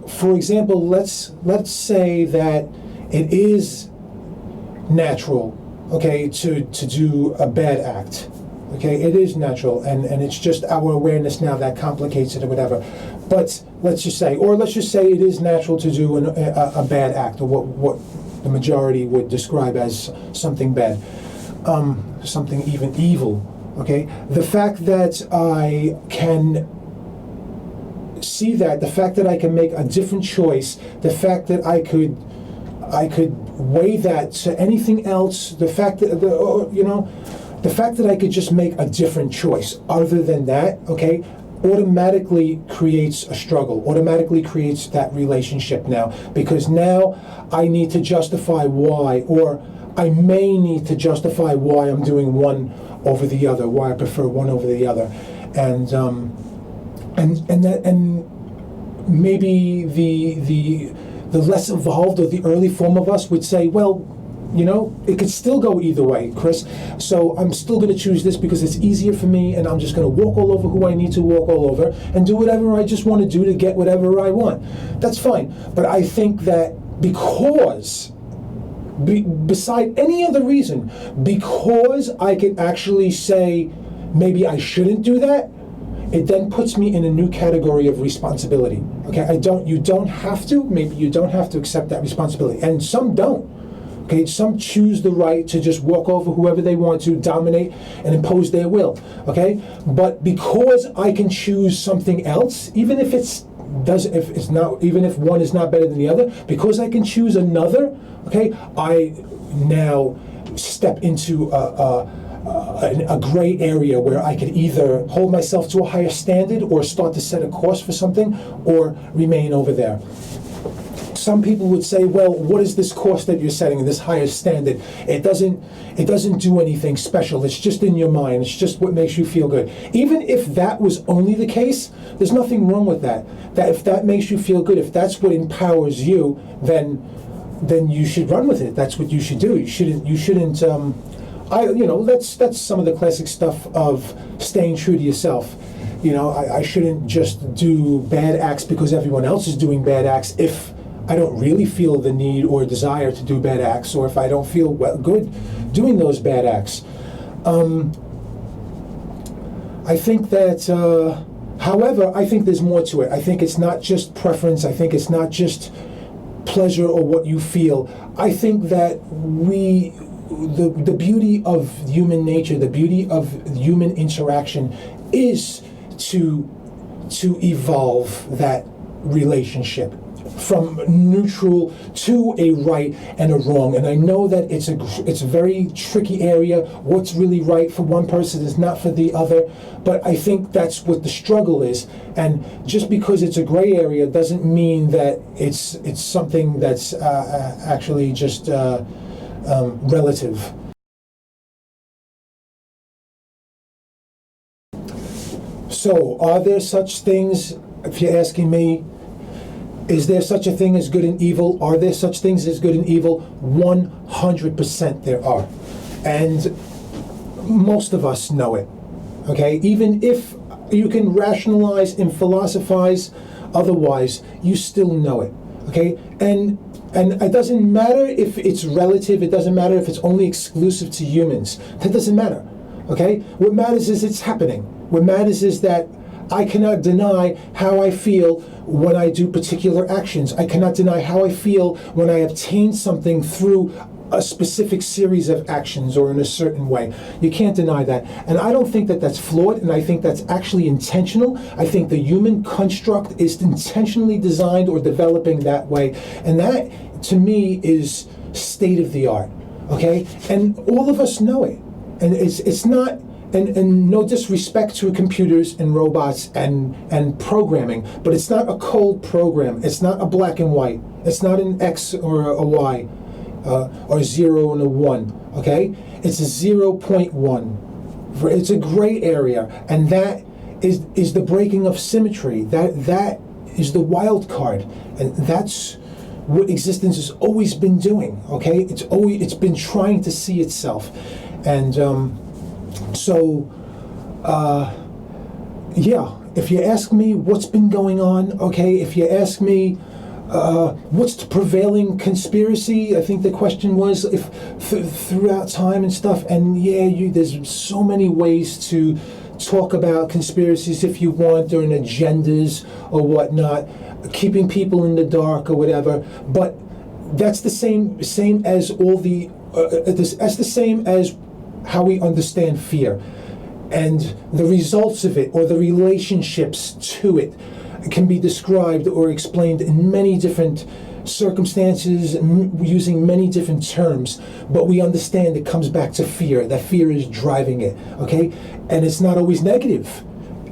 For example, let's say that it is natural, okay, to do a bad act. Okay, it is natural, and it's just our awareness now that complicates it or whatever. But let's just say it is natural to do a bad act, or what the majority would describe as something bad, something even evil. Okay, the fact that I can see that, the fact that I can make a different choice, the fact that I could weigh that to anything else, the fact that the fact that I could just make a different choice other than that, okay, automatically creates a struggle, automatically creates that relationship now, because now I need to justify why, or I may need to justify why I'm doing one over the other, why I prefer one over the other, and maybe the less evolved or the early form of us would say, well, it could still go either way, Chris. So I'm still going to choose this because it's easier for me, and I'm just going to walk all over who I need to walk all over and do whatever I just want to do to get whatever I want. That's fine. But I think that because, beside any other reason, because I could actually say maybe I shouldn't do that, it then puts me in a new category of responsibility. Okay, you don't have to, maybe you don't have to accept that responsibility, and some don't. Okay, some choose the right to just walk over whoever they want to, dominate and impose their will. Okay, but because I can choose something else, even if even if one is not better than the other, because I can choose another, okay, I now step into a gray area where I could either hold myself to a higher standard or start to set a course for something or remain over there. Some people would say, well, what is this course that you're setting, this higher standard? It doesn't do anything special. It's just in your mind. It's just what makes you feel good. Even if that was only the case, there's nothing wrong with that. That if that makes you feel good, if that's what empowers you, then you should run with it. That's what you should do. You shouldn't that's some of the classic stuff of staying true to yourself. I shouldn't just do bad acts because everyone else is doing bad acts if I don't really feel the need or desire to do bad acts, or if I don't feel good doing those bad acts. I think that, however, I think there's more to it. I think it's not just preference. I think it's not just pleasure or what you feel. I think that the beauty of human nature, the beauty of human interaction is to evolve that relationship from neutral to a right and a wrong. And I know that it's a very tricky area. What's really right for one person is not for the other, but I think that's what the struggle is. And just because it's a gray area doesn't mean that it's something that's actually just relative. So, are there such things, if you're asking me, is there such a thing as good and evil? Are there such things as good and evil? 100% there are. And most of us know it, okay? Even if you can rationalize and philosophize otherwise, you still know it, okay? And it doesn't matter if it's relative, it doesn't matter if it's only exclusive to humans. That doesn't matter, okay? What matters is it's happening. What matters is that I cannot deny how I feel when I do particular actions. I cannot deny how I feel when I obtain something through a specific series of actions or in a certain way. You can't deny that. And I don't think that that's flawed, and I think that's actually intentional. I think the human construct is intentionally designed or developing that way. And that, to me, is state of the art, okay? And all of us know it. And it's not... And no disrespect to computers and robots and programming, but it's not a cold program. It's not a black and white. It's not an X or a Y, or 0 and a 1, okay? It's a 0.1. It's a gray area, and that is the breaking of symmetry. That is the wild card, and that's what existence has always been doing, okay? It's been trying to see itself. And, yeah, if you ask me what's been going on, okay, if you ask me what's the prevailing conspiracy, I think the question was, if throughout time and stuff, and there's so many ways to talk about conspiracies if you want, or agendas or whatnot, keeping people in the dark or whatever, but that's the same as all the that's the same as how we understand fear, and the results of it or the relationships to it can be described or explained in many different circumstances, using many different terms, but we understand it comes back to fear. That fear is driving it, okay? And it's not always negative,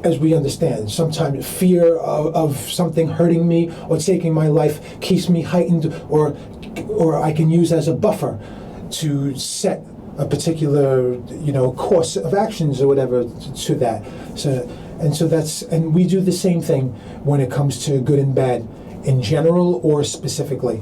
as we understand. Sometimes fear of something hurting me or taking my life keeps me heightened, or I can use as a buffer to set a particular, course of actions or whatever to that. And we do the same thing when it comes to good and bad, in general or specifically.